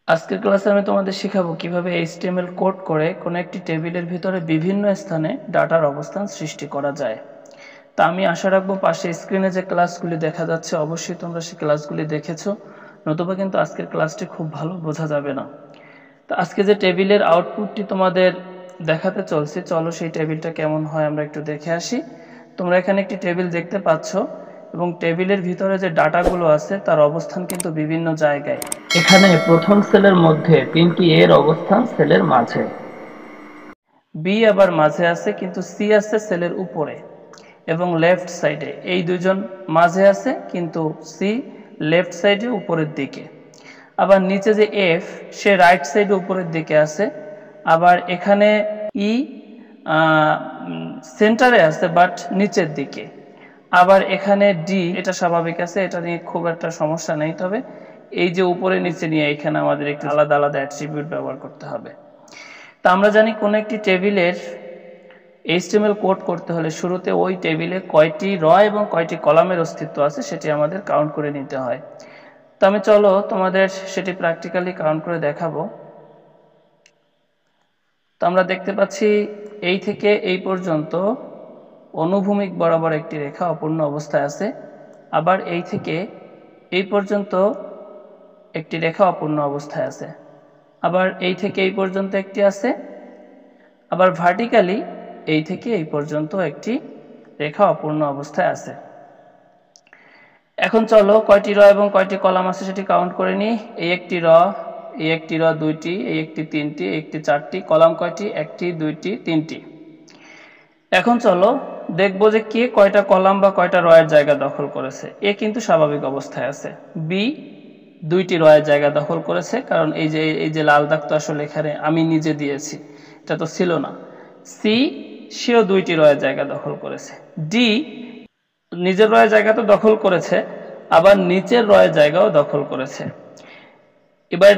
আজকের ক্লাসে আমি তোমাদের শেখাবো কিভাবে HTML কোড করে কোনো একটি টেবিলের ভিতরে বিভিন্ন স্থানে ডাটার অবস্থান সৃষ্টি করা যায়। তা আমি আশা রাখবো পাশে স্ক্রিনে যে ক্লাসগুলি দেখা যাচ্ছে অবশ্যই তোমরা সেই ক্লাসগুলি দেখেছো, নতুবা কিন্তু আজকের ক্লাসটি খুব ভালো বোঝা যাবে না। তো আজকে যে টেবিলের আউটপুটটি তোমাদের দেখাতে চলছে, চলো সেই টেবিলটা কেমন হয় আমরা একটু দেখে আসি। তোমরা এখানে একটি টেবিল দেখতে পাচ্ছ এবং টেবিলের ভিতরে যে ডাটাগুলো আছে তার অবস্থান কিন্তু বিভিন্ন জায়গায়। এখানে প্রথম সেলের মধ্যে 3টি এর অবস্থান সেলের মাঝে, বি আবার মাঝে আছে কিন্তু সি আছে সেলের উপরে এবং লেফট সাইডে। এই দুইজন মাঝে আছে কিন্তু সি লেফট সাইডে উপরের দিকে। আবার নিচে যে এফ সে রাইট সাইডে উপরের দিকে আছে। আবার এখানে ই সেন্টারে আছে বাট নিচের দিকে। আবার এখানে ডি এটা স্বাভাবিক আছে, এটা নিয়ে খুব একটা সমস্যা নেই। তবে এই যে উপরে নিচে নিয়ে এখানে আমাদের একটু আলাদা আলাদা অ্যাট্রিবিউট ব্যবহার করতে হবে। তা আমরা জানি কোন একটি টেবিলের HTML কোড করতে হলে শুরুতে ওই টেবিলে কয়টি র এবং কয়টি কলামের অস্তিত্ব আছে সেটি আমাদের কাউন্ট করে নিতে হয়। তো আমি চলো তোমাদের সেটি প্র্যাকটিক্যালি কাউন্ট করে দেখাবো। তো আমরা দেখতে পাচ্ছি এই থেকে এই পর্যন্ত অনুভূমিক বরাবর একটি রেখা অপূর্ণ অবস্থায় আছে। আবার এই থেকে এই পর্যন্ত একটি রেখা অপূর্ণ অবস্থায় আছে। আবার এই থেকে এই পর্যন্ত একটি আছে। আবার ভার্টিক্যালি এই থেকে এই পর্যন্ত একটি রেখা অপূর্ণ অবস্থায় আছে। এখন চলো কয়টি র এবং কয়টি কলাম আছে সেটি কাউন্ট করে নিই। এই একটি র, এই একটি র দুইটি, এই একটি তিনটি, এই একটি চারটি। কলাম কয়টি? একটি, দুইটি, তিনটি। এখন চলো দেখবো যে কে কয়টা কলাম বা কয়টা রয়ের জায়গা দখল করেছে। এ কিন্তু স্বাভাবিক অবস্থায় আছে। বি দুইটি রয়ের জায়গা দখল করেছে, কারণ এই যে লাল দাগ তো আসলে এখানে আমি নিজে দিয়েছি, এটা তো ছিল না। সি সেও দুইটি রয়ের জায়গা দখল করেছে। ডি নিজের রয়ের জায়গা তো দখল করেছে, আবার নিচের রয়ের জায়গাও দখল করেছে। এবার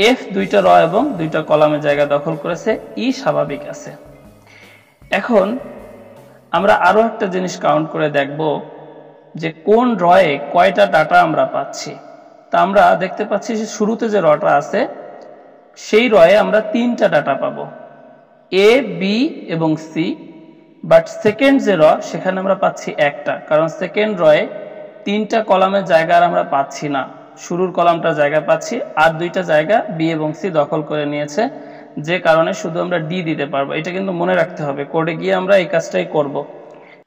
এফ দুইটা র এবং দুইটা কলামের জায়গা দখল করেছে। ই স্বাভাবিক আছে। এখন আমরা আরো একটা জিনিস কাউন্ট করে দেখব যে কোন রয়ে কয়টা ডাটা আমরা পাচ্ছি। তা আমরা দেখতে পাচ্ছি যে শুরুতে যে রটা আছে সেই রয়ে আমরা 3টা ডাটা পাবো, এ, বি এবং সি। বাট সেকেন্ড যে র সেখানে আমরা পাচ্ছি একটা, কারণ সেকেন্ড রয়ে 3টা কলামের জায়গা আর আমরা পাচ্ছি না। শুরুর কলামটা জায়গা পাচ্ছি, আর 2টা জায়গা বি এবং সি দখল করে নিয়েছে, যে কারণে শুধু আমরা ডি দিতে পারবো। এটা কিন্তু মনে রাখতে হবে, কোডে গিয়ে আমরা এই কাজটাই করব।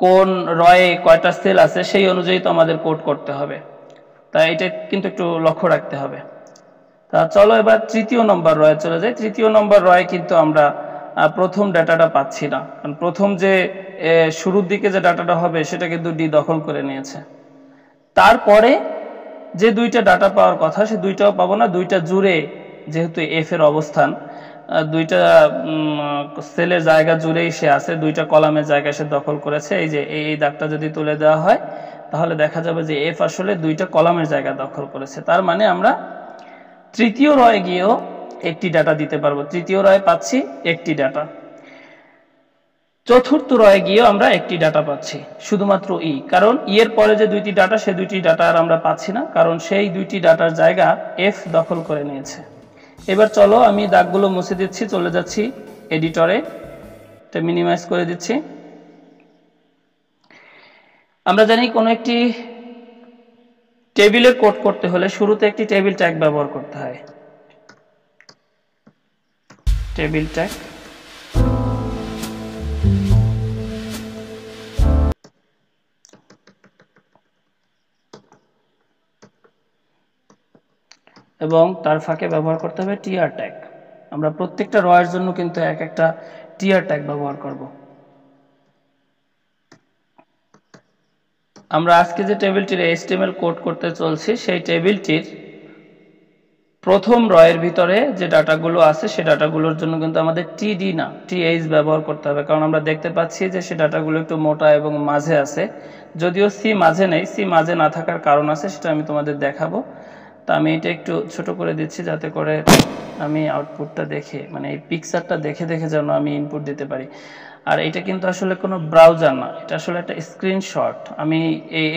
কোন রয়ে কয়টা সেল আছে সেই অনুযায়ী তো আমাদের কোড করতে হবে, তাই এটা কিন্তু একটু লক্ষ্য রাখতে হবে। তা চলো এবার তৃতীয় নম্বর রয়ে চলে যাই। তৃতীয় নম্বর রয়ে কিন্তু আমরা প্রথম ডাটাটা পাচ্ছি না, কারণ প্রথম যে শুরুর দিকে যে ডাটাটা হবে সেটা কিন্তু ডি দখল করে নিয়েছে। তারপরে যে 2টা ডাটা পাওয়ার কথা সে 2টাও পাবো না। 2টা জুড়ে যেহেতু এফ এর অবস্থান 2টা সেলের জায়গা জুড়েই সে আছে, 2টা কলামের জায়গা সে দখল করেছে। এই যে এই দাগটা যদি তুলে দেওয়া হয় তাহলে দেখা যাবে যে এফ আসলে 2টা কলামের জায়গা দখল করেছে। তার মানে আমরা তৃতীয় রয়ে গিয়েও একটি ডাটা দিতে পারবো। তৃতীয় রয়ে পাচ্ছি একটি ডাটা, চতুর্থ রয়ে গিয়েও আমরা একটি ডাটা পাচ্ছি, শুধুমাত্র ই। কারণ ই এর পরে যে 2টি ডাটা সে 2টি ডাটা আর আমরা পাচ্ছি না, কারণ সেই 2টি ডাটার জায়গা এফ দখল করে নিয়েছে। এবার চলো আমি দাগগুলো মুছে দিচ্ছি, চলে যাচ্ছি এডিটরে, এটা মিনিমাইজ করে দিচ্ছি। আমরা জানি কোনো একটি টেবিলে কোড করতে হলে শুরুতে একটি টেবিল ট্যাগ ব্যবহার করতে হয়। টেবিল ট্যাগ এবং তার ফাঁকে ব্যবহার করতে হবে টিআর ট্যাগ। আমরা প্রত্যেকটা রয়ের জন্য কিন্তু এক একটা টিআর ট্যাগ ব্যবহার করব। আমরা আজকে যে টেবিলটির HTML কোড করতে চলছি সেই টেবিলটির প্রথম রয়ের ভিতরে যে ডাটাগুলো আছে সে ডাটাগুলোর জন্য কিন্তু আমাদের টিডি না টিএইচ ব্যবহার করতে হবে, কারণ আমরা দেখতে পাচ্ছি যে সে ডাটাগুলো একটু মোটা এবং মাঝে আছে। যদিও সি মাঝে নেই, সি মাঝে না থাকার কারণ আছে, সেটা আমি তোমাদের দেখাবো। তা আমি এটা একটু ছোট করে দিচ্ছি যাতে করে আমি আউটপুটটা দেখে, মানে এই পিকচারটা দেখে দেখে যেন আমি ইনপুট দিতে পারি। আর এটা কিন্তু আসলে কোনো ব্রাউজার না, এটা আসলে একটা স্ক্রিনশট। আমি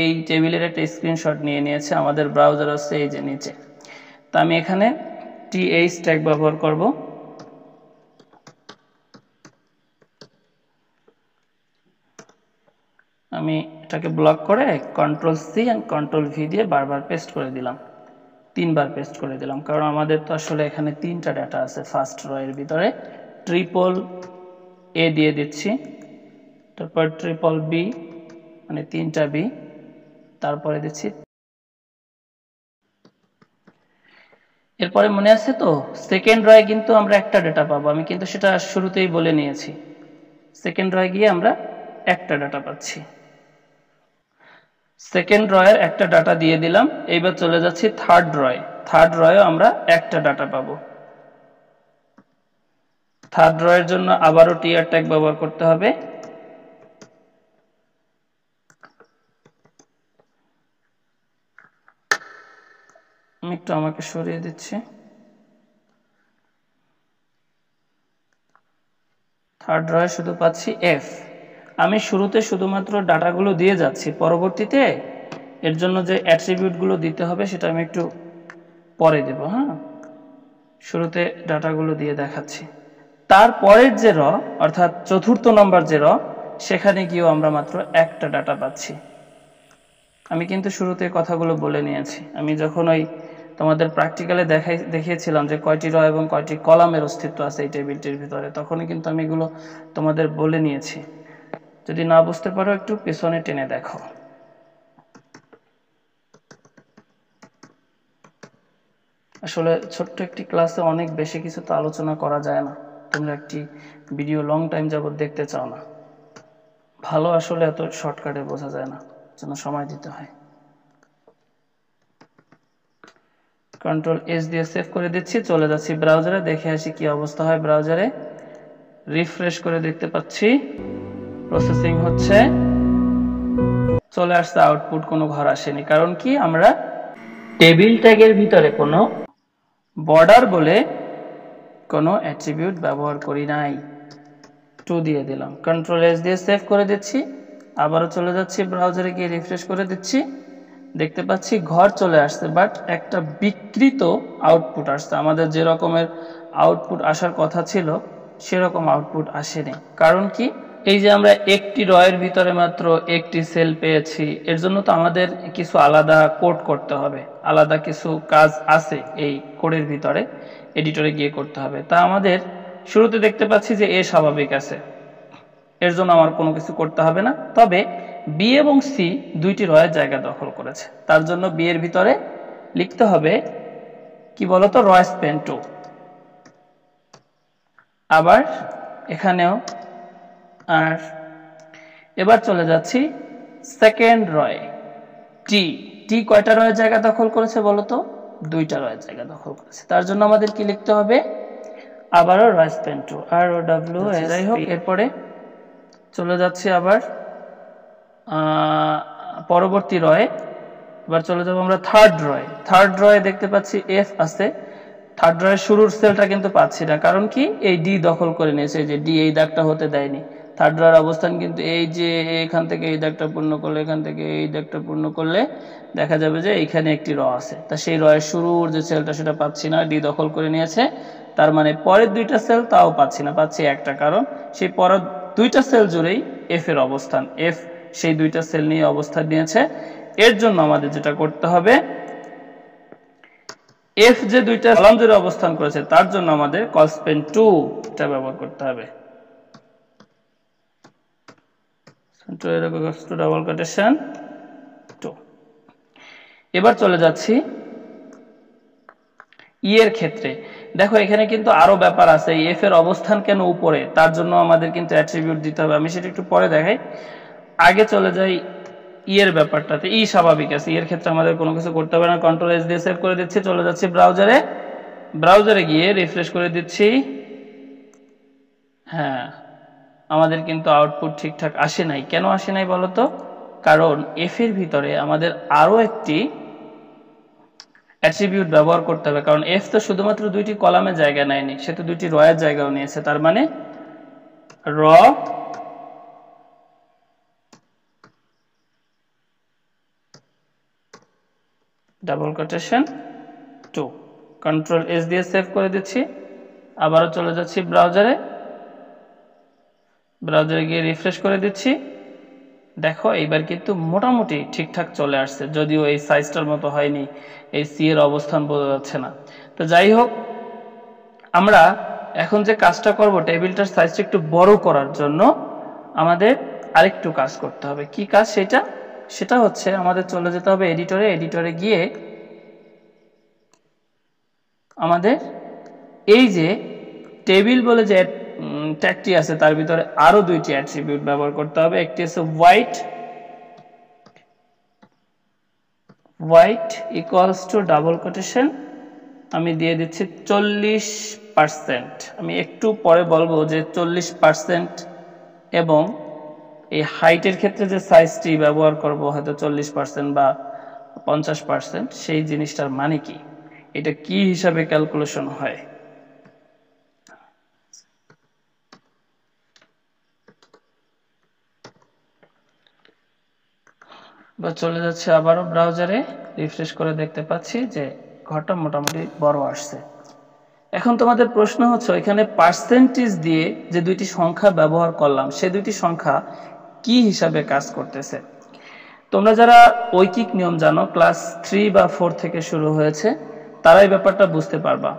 এই টেবিলের একটা স্ক্রিনশট নিয়েছি, আমাদের ব্রাউজার হচ্ছে এই যে নিচে। তা আমি এখানে th ট্যাগ ব্যবহার করব। আমি এটাকে ব্লক করে Ctrl+C and Ctrl+V দিয়ে বারবার পেস্ট করে দিলাম, 3বার পেস্ট করে দিলাম, কারণ আমাদের তো আসলে এখানে 3টা ডাটা আছে ফার্স্ট র এর ভিতরে। ট্রিপল-A দিয়ে দিচ্ছি, তারপর ট্রিপল-B মানে 3টা B, তারপরে দিচ্ছি। এরপরে মনে আছে তো সেকেন্ড রয়ে কিন্তু আমরা একটা ডাটা পাবো, আমি কিন্তু সেটা শুরুতেই বলে নিয়েছি। সেকেন্ড রয়ে গিয়ে আমরা একটা ডাটা পাচ্ছি। সেকেন্ড রয়ের একটা ডাটা দিয়ে দিলাম। এইবার চলে যাচ্ছি থার্ড রয়ে। থার্ড রয়েও আমরা একটা ডাটা পাবো। থার্ড রয়ের জন্য আবারও টিআর ট্যাগ ব্যবহার করতে হবে। আমি একটু আমাকে সরিয়ে দিচ্ছি। থার্ড রয়ে শুধু পাচ্ছি এফ। আমি শুরুতে শুধুমাত্র ডাটাগুলো দিয়ে যাচ্ছি, পরবর্তীতে এর জন্য যে অ্যাট্রিবিউটগুলো দিতে হবে সেটা আমি একটু পরে দেব। হ্যাঁ, শুরুতে ডাটাগুলো দিয়ে দেখাচ্ছি। তারপরের যে র অর্থাৎ চতুর্থ নম্বর যে র, সেখানে গিয়েও আমরা মাত্র একটা ডাটা পাচ্ছি। আমি কিন্তু শুরুতে কথাগুলো বলে নিয়েছি। আমি যখন ওই তোমাদের প্র্যাকটিক্যালে দেখিয়েছিলাম যে কয়টি র এবং কয়টি কলামের অস্তিত্ব আছে এই টেবিলটির ভিতরে, তখনই কিন্তু আমি এগুলো তোমাদের বলে নিয়েছি। যদি না বুঝতে পারো একটু পেছনে টেনে দেখো। আসলে ছোট্ট একটি ক্লাসে অনেক বেশি কিছু তো আলোচনা করা যায় না। তোমরা একটি ভিডিও লং টাইম যাবত দেখতে চাও না, ভালো আসলে এত শর্টকাটে বোঝা যায় না, জন্য সময় দিতে হয়। Ctrl+S দিয়ে সেভ করে দিচ্ছি, চলে যাচ্ছি ব্রাউজারে, দেখে আসি কি অবস্থা হয় ব্রাউজারে। রিফ্রেশ করে দেখতে পাচ্ছি প্রসেসিং হচ্ছে, চলে আসছে আউটপুট, কোনো ঘর আসেনি। কারণ কি, আমরা টেবিল ট্যাগের ভিতরে কোনো বর্ডার বলে কোনো অ্যাট্রিবিউট ব্যবহার করি নাই। 2 দিয়ে দিলাম, Ctrl+S দিয়ে সেভ করে দিচ্ছি, আবারও চলে যাচ্ছি ব্রাউজারে, গিয়ে রিফ্রেশ করে দিচ্ছি, দেখতে পাচ্ছি ঘর চলে আসছে, বাট একটা বিকৃত আউটপুট আসছে। আমাদের যে রকমের আউটপুট আসার কথা ছিল সেরকম আউটপুট আসেনি। কারণ কি, এই যে আমরা একটি রয়ের ভিতরে মাত্র একটি সেল পেয়েছি, এর জন্য তো আমাদের কিছু আলাদা কোড করতে হবে, আলাদা কিছু কাজ আছে এই কোডের ভিতরে, এডিটরে গিয়ে করতে হবে। তা আমাদের শুরুতে দেখতে পাচ্ছি যে এ স্বাভাবিক আছে, এর জন্য আমার কোনো কিছু করতে হবে না। তবে বি এবং সি দুইটি রয়ের জায়গা দখল করেছে, তার জন্য বি এর ভিতরে লিখতে হবে কি বলতো, রয় স্প্যান 2। আবার এখানেও, আর এবার চলে যাচ্ছি সেকেন্ড রয় টি। টি কয়টা রয়ের জায়গা দখল করেছে বলতো, দুইটা রয়ের জায়গা দখল করেছে, তার জন্য আমাদের কি লিখতে হবে, আবারও রয় স্প্যান 2, আর ও ডাব্লিউ। যাই হোক, এরপরে চলে যাচ্ছি আবার পরবর্তী রয়ে। এবার চলে যাব আমরা থার্ড রয়ে। থার্ড রয়ে দেখতে পাচ্ছি এফ আছে, থার্ড রয়ের শুরুর সেলটা কিন্তু পাচ্ছি না। কারণ কি, এই ডি দখল করে নিয়েছে, যে ডি এই দাগটা হতে দেয়নি। থার্ড রয়ের অবস্থান কিন্তু এই যে এখান থেকে এই দাগটা পূর্ণ করলে, এখান থেকে এই দাগটা পূর্ণ করলে দেখা যাবে যে এইখানে একটি র আছে। তা সেই রয়ের শুরুর যে সেলটা সেটা পাচ্ছি না, ডি দখল করে নিয়েছে। তার মানে পরের দুইটা সেল তাও পাচ্ছি না, পাচ্ছি একটা, কারণ সেই পরের দুইটা সেল জুড়েই এফ এর অবস্থান, এফ সেই দুইটা সেল নিয়ে অবস্থান নিয়েছে। এর জন্য আমাদের যেটা করতে হবে, এফ যে দুইটা কলাম জুড়ে অবস্থান করেছে তার জন্য আমাদের কলস্পেন 2 এটা ব্যবহার করতে হবে। Double quotation 2। এবার চলে যাচ্ছি ই এর ক্ষেত্রে। দেখো এখানে কিন্তু আরো ব্যাপার আছে, এফ এর অবস্থান কেন উপরে, তার জন্য আমাদের কিন্তু অ্যাট্রিবিউট দিতে হবে। আমি সেটা একটু পরে দেখাই, আগে চলে যাই ই এর ব্যাপারটাতে। ই স্বাভাবিক আছে, ই এর ক্ষেত্রে আমাদের কোনো কিছু করতে হবে না। Ctrl+S দিয়ে সেভ করে দিচ্ছি, চলে যাচ্ছি ব্রাউজারে, ব্রাউজারে গিয়ে রিফ্রেশ করে দিচ্ছি। হ্যাঁ, আমাদের কিন্তু আউটপুট ঠিকঠাক আসে নাই। কেন আসে নাই বলতো, কারণ এফ এর ভিতরে আমাদের আরো একটি অ্যাট্রিবিউট ব্যবহার করতে হবে। কারণ এফ তো শুধুমাত্র দুইটি কলামের জায়গা নেয়নি, সে তো দুইটি রয়ের জায়গাও নিয়েছে। তার মানে র ডাবল কোটেশন 2, কন্ট্রোল এস দিয়ে সেভ করে দিচ্ছি। আবারও চলে যাচ্ছি ব্রাউজারে, গিয়ে রিফ্রেশ করে দিচ্ছি। দেখো এইবার কিন্তু মোটামুটি ঠিকঠাক চলে আসছে, যদিও এই সাইজটার মতো হয়নি, এই সি এর অবস্থান বোঝা যাচ্ছে না। তো যাই হোক, আমরা এখন যে কাজটা করব, টেবিলটার সাইজটা একটু বড় করার জন্য আমাদের আরেকটু কাজ করতে হবে। কি কাজ সেটা হচ্ছে আমাদের চলে যেতে হবে এডিটরে গিয়ে আমাদের এই যে টেবিল বলে যে ট্যাগটি আছে তার ভিতরে আরো দুইটি অ্যাট্রিবিউট ব্যবহার করতে হবে। একটি আছে white equals to double quotation, আমি দিয়ে দিচ্ছি 40%। আমি একটু পরে বলবো যে 40% এবং এই হাইটের ক্ষেত্রে যে সাইজটি ব্যবহার করব হয়তো 40% বা 50%, সেই জিনিসটার মানে কি, এটা কি হিসাবে ক্যালকুলেশন হয়। বা চলে যাচ্ছে আবারও ব্রাউজারে, রিফ্রেশ করে দেখতে পাচ্ছি যে ঘরটা মোটামুটি বড় আসছে। এখন তোমাদের প্রশ্ন হচ্ছে এখানে পার্সেন্টেজ দিয়ে যে দুইটি সংখ্যা ব্যবহার করলাম, সে দুইটি সংখ্যা কি হিসাবে কাজ করতেছে। তোমরা যারা ঐকিক নিয়ম জানো, ক্লাস 3 বা 4 থেকে শুরু হয়েছে, তারা এই ব্যাপারটা বুঝতে পারবা।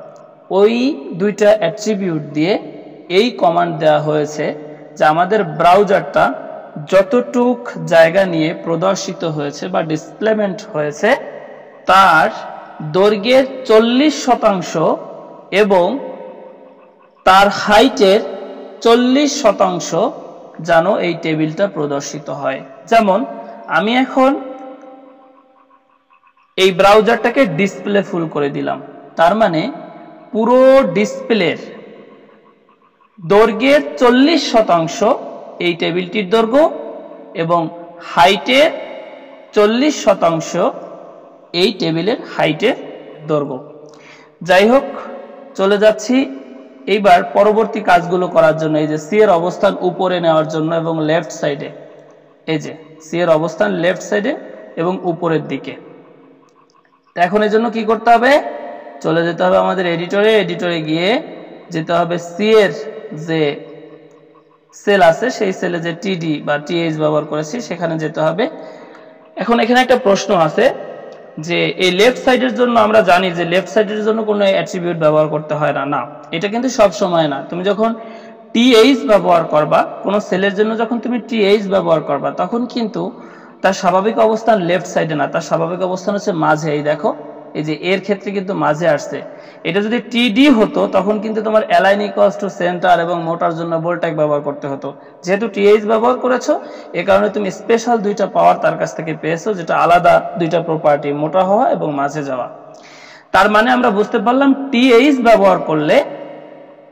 ওই দুইটা অ্যাট্রিবিউট দিয়ে এই কমান্ড দেওয়া হয়েছে যে আমাদের ব্রাউজারটা যতটুক জায়গা নিয়ে প্রদর্শিত হয়েছে বা ডিসপ্লেমেন্ট হয়েছে তার দৈর্ঘ্যের 40% এবং তার হাইটের 40% যেন এই টেবিলটা প্রদর্শিত হয়। যেমন আমি এখন এই ব্রাউজারটাকে ডিসপ্লে ফুল করে দিলাম, তার মানে পুরো ডিসপ্লের দৈর্ঘ্যের 40% এই টেবিলটির দৈর্ঘ্য এবং হাইটের 40% এই টেবিলের হাইটের দৈর্ঘ্য। যাই হোক, চলে যাচ্ছি এইবার পরবর্তী কাজগুলো করার জন্য। এই যে সি এর অবস্থান উপরে নেওয়ার জন্য এবং লেফট সাইডে, এই যে সি এর অবস্থান লেফট সাইডে এবং উপরের দিকে। এখন এর জন্য কি করতে হবে, চলে যেতে হবে আমাদের এডিটরে গিয়ে যেতে হবে সি এর যে সেল আছে সেই সেলে যে টিডি বা টিএইচ ব্যবহার করেছি সেখানে যেতে হবে। এখন এখানে একটা প্রশ্ন আছে যে এই লেফট সাইডের জন্য আমরা জানি যে লেফট সাইডের জন্য কোনো অ্যাট্রিবিউট ব্যবহার করতে হয় না। না, এটা কিন্তু সব সময় না। তুমি যখন টিএইচ ব্যবহার করবা, কোনো সেলের জন্য যখন তুমি টিএইচ ব্যবহার করবা, তখন কিন্তু তার স্বাভাবিক অবস্থান লেফট সাইডে না, তার স্বাভাবিক অবস্থান হচ্ছে মাঝে। এই দেখো, এই যে এর ক্ষেত্রে কিন্তু মাঝে আসছে। এটা যদি টিডি হতো তখন কিন্তু তোমার অ্যালাইন ইকুয়ালস টু সেন্টার এবং মোটার জন্য বোল্ট্যাগ ব্যবহার করতে হতো। যেহেতু টিএইচ ব্যবহার করেছো, এ কারণে তুমি স্পেশাল দুইটা পাওয়ার তার কাছ থেকে পেয়েছো, যেটা আলাদা দুইটা প্রপার্টি, মোটা হওয়া এবং মাঝে যাওয়া। তার মানে আমরা বুঝতে পারলাম টিএইচ ব্যবহার করলে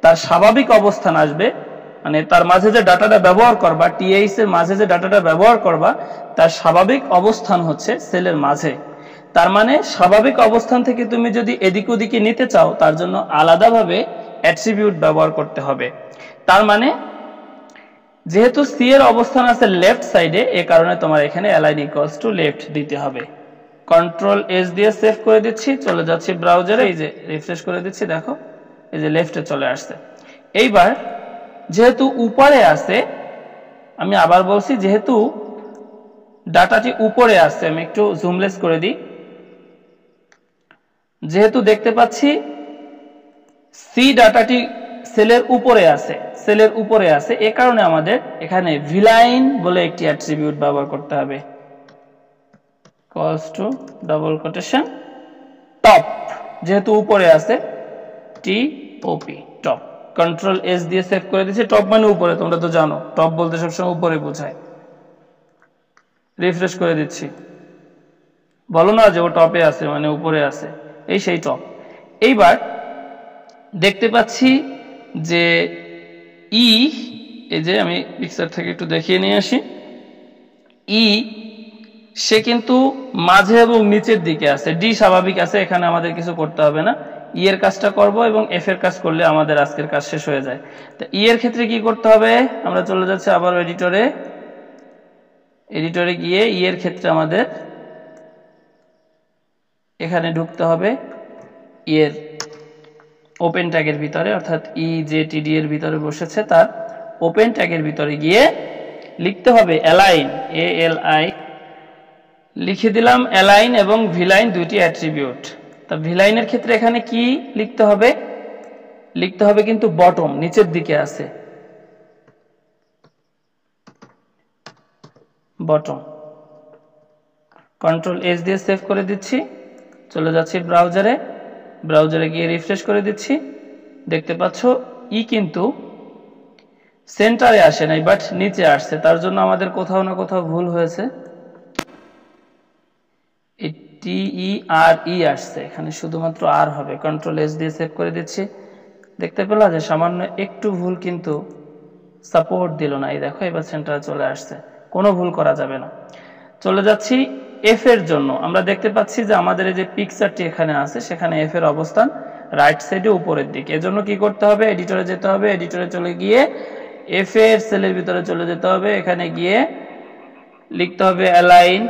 তার স্বাভাবিক অবস্থান আসবে, মানে তার মাঝে যে ডাটাটা ব্যবহার করবা, টিএইচ এর মাঝে যে ডাটাটা ব্যবহার করবা, তার স্বাভাবিক অবস্থান হচ্ছে সেলের মাঝে। তার মানে স্বাভাবিক অবস্থান থেকে তুমি যদি এদিক ওদিকে নিতে চাও, তার জন্য আলাদাভাবে অ্যাট্রিবিউট ব্যবহার করতে হবে। তার মানে যেহেতু সি এর অবস্থান আছে লেফট সাইডে, এ কারণে তোমার এখানে অ্যালাইন ইকুয়ালস টু লেফট দিতে হবে। কন্ট্রোল এস দিয়ে সেভ করে দিচ্ছি, চলে যাচ্ছি ব্রাউজারে, এই যে রিফ্রেশ করে দিচ্ছি, দেখো এই যে লেফটে চলে আসছে। এইবার যেহেতু উপরে আছে, আমি আবার বলছি, যেহেতু ডাটাটি উপরে আছে, আমি একটু জুমলেস করে দিই। যেহেতু দেখতে পাচ্ছি সি ডাটাটি সেলের উপরে আছে, এ কারণে আমাদের এখানে ভিলাইন বলে একটি অ্যাট্রিবিউট ব্যবহার করতে হবে। Equals to double quotation top, যেহেতু উপরে আছে, টি ওপি, টপ। কন্ট্রোল এস দিয়ে সেভ করে দিয়েছি। টপ মানে উপরে, তোমরা তো জানো টপ বলতে সবসময় উপরে বোঝায়। রিফ্রেশ করে দিচ্ছি, বলো না যে ও টপে আছে মানে উপরে আছে, এই সেই টপ। এইবার দেখতে পাচ্ছি যে এই যে আমি পিকচার থেকে একটু দেখিয়ে নিয়ে আসি, সে কিন্তু মাঝে এবং নিচের দিকে আছে। ডি স্বাভাবিক আছে, এখানে আমাদের কিছু করতে হবে না। ই এর কাজটা করব এবং এফ এর কাজ করলে আমাদের আজকের কাজ শেষ হয়ে যায়। তো ই এর ক্ষেত্রে কি করতে হবে, আমরা চলে যাচ্ছি আবার এডিটরে গিয়ে ই এর ক্ষেত্রে আমাদের এখানে ঢুকতে হবে। ই এর ওপেন ট্যাগের ভিতরে অর্থাৎ EJTD এর ভিতরে বসেছে, তার ওপেন ট্যাগের ভিতরে গিয়ে লিখতে হবে অ্যালাইন, ALI লিখে দিলাম অ্যালাইন এবং ভিলাইন দুইটি অ্যাট্রিবিউট। তা ভিলাইনের ক্ষেত্রে এখানে কি লিখতে হবে? লিখতে হবে কিন্তু বটম, নিচের দিকে আছে বটম। কন্ট্রোল S দিয়ে সেভ করে দিচ্ছি, চলে যাচ্ছি ব্রাউজারে, ব্রাউজারে গিয়ে রিফ্রেশ করে দিচ্ছি। দেখতে পাচ্ছ কিন্তু সেন্টারে আসে নাই, বাট নিচে আসছে। তার জন্য আমাদের কোথাও না কোথাও ভুল হয়েছে। TERE আসছে, এখানে শুধুমাত্র আর হবে। কন্ট্রোল S দিয়ে সেভ করে দিচ্ছি। দেখতে পেলা যে সামান্য একটু ভুল কিন্তু সাপোর্ট দিল না। এই দেখো এবার সেন্টারে চলে আসছে, কোনো ভুল করা যাবে না। চলে যাচ্ছি F এর জন্য। আমরা দেখতে পাচ্ছি যে আমাদের এই যে পিকচারটি এখানে আছে, সেখানে F এর অবস্থান রাইট সাইডে উপরের দিকে। এজন্য কি করতে হবে? এডিটরে যেতে হবে, এডিটরে চলে গিয়ে F এর সেলের ভিতরে চলে যেতে হবে। এখানে গিয়ে লিখতে হবে অ্যালাইন,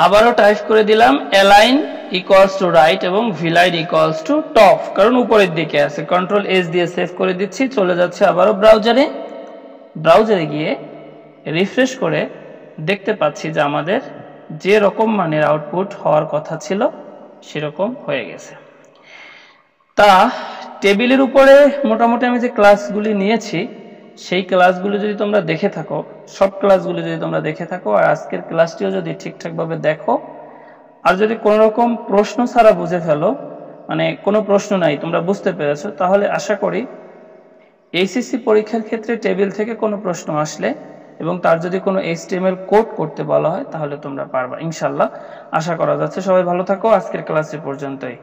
আবারও টাইপ করে দিলাম অ্যালাইন ইকুয়ালস টু রাইট এবং ভিলাইন ইকুয়ালস টু টপ, কারণ উপরের দিকে আছে। কন্ট্রোল S দিয়ে সেভ করে দিচ্ছি, চলে যাচ্ছে আবারও ব্রাউজারে। ব্রাউজারে গিয়ে রিফ্রেশ করে দেখতে পাচ্ছি যে আমাদের যে রকম মানের আউটপুট হওয়ার কথা ছিল সেরকম হয়ে গেছে। তা টেবিলের উপরে মোটামুটি আমি যে ক্লাসগুলি নিয়েছি সেই ক্লাসগুলো যদি তোমরা দেখে থাকো, সব ক্লাসগুলো যদি তোমরা দেখে থাকো, আর আজকের ক্লাসটিও যদি ঠিকঠাকভাবে দেখো, আর যদি কোনো রকম প্রশ্ন ছাড়া বুঝে ফেলো, মানে কোনো প্রশ্ন নাই, তোমরা বুঝতে পেরেছো, তাহলে আশা করি এইচএসসি পরীক্ষার ক্ষেত্রে টেবিল থেকে কোনো প্রশ্ন আসলে এবং তার যদি কোনো HTML কোড করতে বলা হয় তাহলে তোমরা পারবা ইনশাল্লাহ, আশা করা যাচ্ছে। সবাই ভালো থাকো, আজকের ক্লাস এ পর্যন্তই।